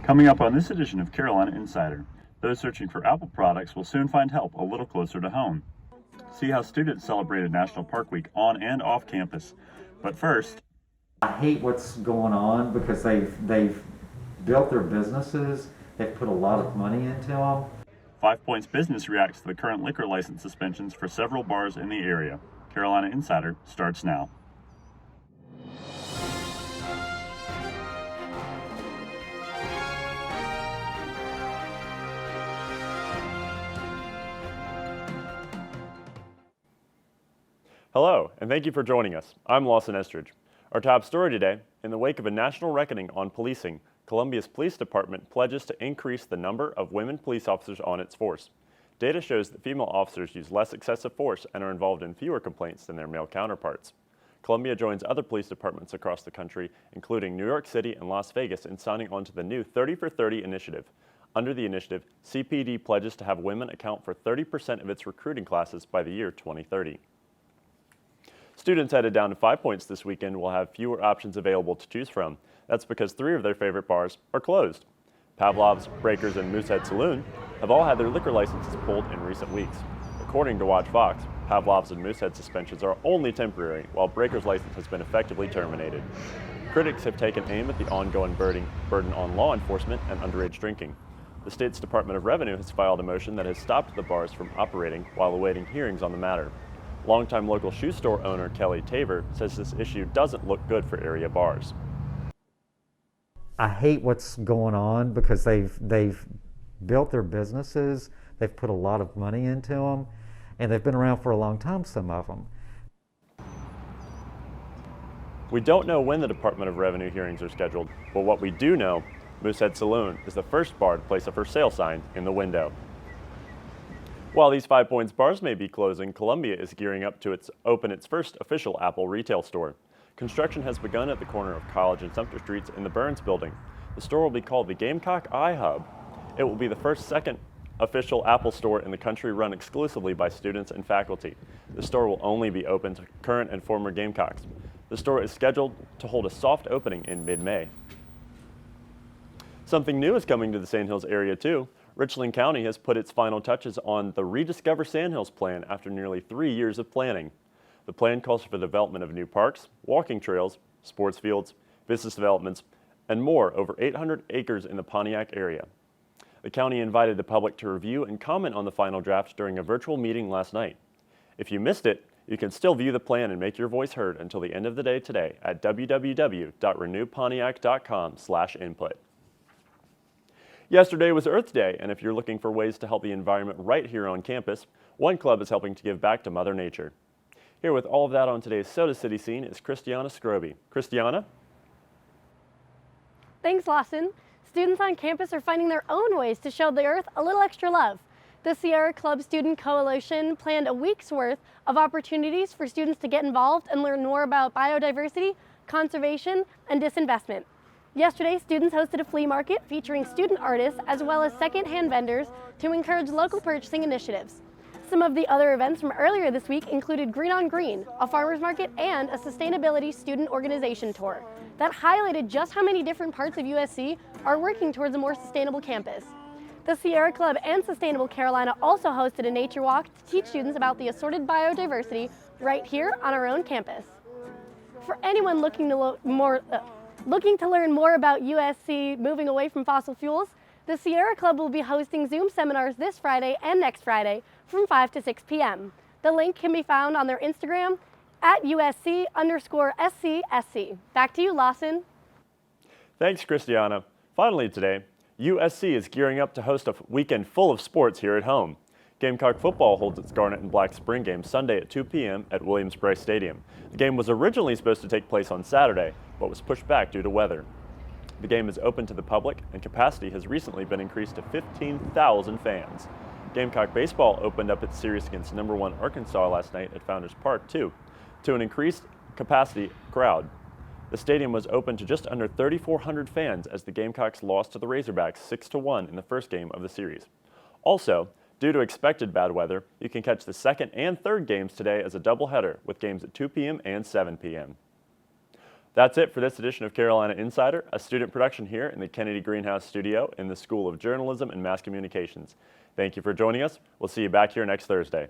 Coming up on this edition of Carolina Insider, those searching for Apple products will soon find help a little closer to home. See how students celebrated National Park Week on and off campus. But first, I hate what's going on because they've built their businesses, they've put a lot of money into them. 5 Points Business reacts to the current liquor license suspensions for several bars in the area. Carolina Insider starts now. Hello, and thank you for joining us. I'm Lawson Estridge. Our top story today, in the wake of a national reckoning on policing, Columbia's police department pledges to increase the number of women police officers on its force. Data shows that female officers use less excessive force and are involved in fewer complaints than their male counterparts. Columbia joins other police departments across the country, including New York City and Las Vegas, in signing on to the new 30 for 30 initiative. Under the initiative, CPD pledges to have women account for 30% of its recruiting classes by the year 2030. Students headed down to 5 Points this weekend will have fewer options available to choose from. That's because 3 of their favorite bars are closed. Pavlov's, Breakers, and Moosehead Saloon have all had their liquor licenses pulled in recent weeks. According to Watch Fox, Pavlov's and Moosehead suspensions are only temporary, while Breakers' license has been effectively terminated. Critics have taken aim at the ongoing burden on law enforcement and underage drinking. The state's Department of Revenue has filed a motion that has stopped the bars from operating while awaiting hearings on the matter. Longtime local shoe store owner Kelly Taver says this issue doesn't look good for area bars. I hate what's going on because they've built their businesses, they've put a lot of money into them, and they've been around for a long time, some of them. We don't know when the Department of Revenue hearings are scheduled, but what we do know, Moosehead Saloon is the first bar to place a for sale sign in the window. While these 5 Points bars may be closing, Columbia is gearing up to open its first official Apple retail store. Construction has begun at the corner of College and Sumter Streets in the Burns building. The store will be called the Gamecock iHub. It will be the second official Apple store in the country run exclusively by students and faculty. The store will only be open to current and former Gamecocks. The store is scheduled to hold a soft opening in mid-May. Something new is coming to the Sandhills area too. Richland County has put its final touches on the Rediscover Sandhills plan after nearly 3 years of planning. The plan calls for the development of new parks, walking trails, sports fields, business developments, and more over 800 acres in the Pontiac area. The county invited the public to review and comment on the final draft during a virtual meeting last night. If you missed it, you can still view the plan and make your voice heard until the end of the day today at www.renewpontiac.com/input. Yesterday was Earth Day, and if you're looking for ways to help the environment right here on campus, one club is helping to give back to Mother Nature. Here with all of that on today's Soda City scene is Christiana Scrobe. Christiana? Thanks, Lawson. Students on campus are finding their own ways to show the Earth a little extra love. The Sierra Club Student Coalition planned a week's worth of opportunities for students to get involved and learn more about biodiversity, conservation, and disinvestment. Yesterday, students hosted a flea market featuring student artists as well as second-hand vendors to encourage local purchasing initiatives. Some of the other events from earlier this week included Green on Green, a farmers market, and a sustainability student organization tour that highlighted just how many different parts of USC are working towards a more sustainable campus. The Sierra Club and Sustainable Carolina also hosted a nature walk to teach students about the assorted biodiversity right here on our own campus. For anyone looking to learn more about USC moving away from fossil fuels, the Sierra Club will be hosting Zoom seminars this Friday and next Friday from 5 to 6 p.m. The link can be found on their Instagram at USC_SCSC. Back to you, Lawson. Thanks, Christiana. Finally today, USC is gearing up to host a weekend full of sports here at home. Gamecock football holds its Garnet and Black spring game Sunday at 2 p.m. at Williams-Brice Stadium. The game was originally supposed to take place on Saturday, but was pushed back due to weather. The game is open to the public, and capacity has recently been increased to 15,000 fans. Gamecock baseball opened up its series against number 1 Arkansas last night at Founders Park to an increased capacity crowd. The stadium was open to just under 3,400 fans as the Gamecocks lost to the Razorbacks 6-1 in the first game of the series. Also, due to expected bad weather, you can catch the second and third games today as a doubleheader with games at 2 p.m. and 7 p.m. That's it for this edition of Carolina Insider, a student production here in the Kennedy Greenhouse studio in the School of Journalism and Mass Communications. Thank you for joining us. We'll see you back here next Thursday.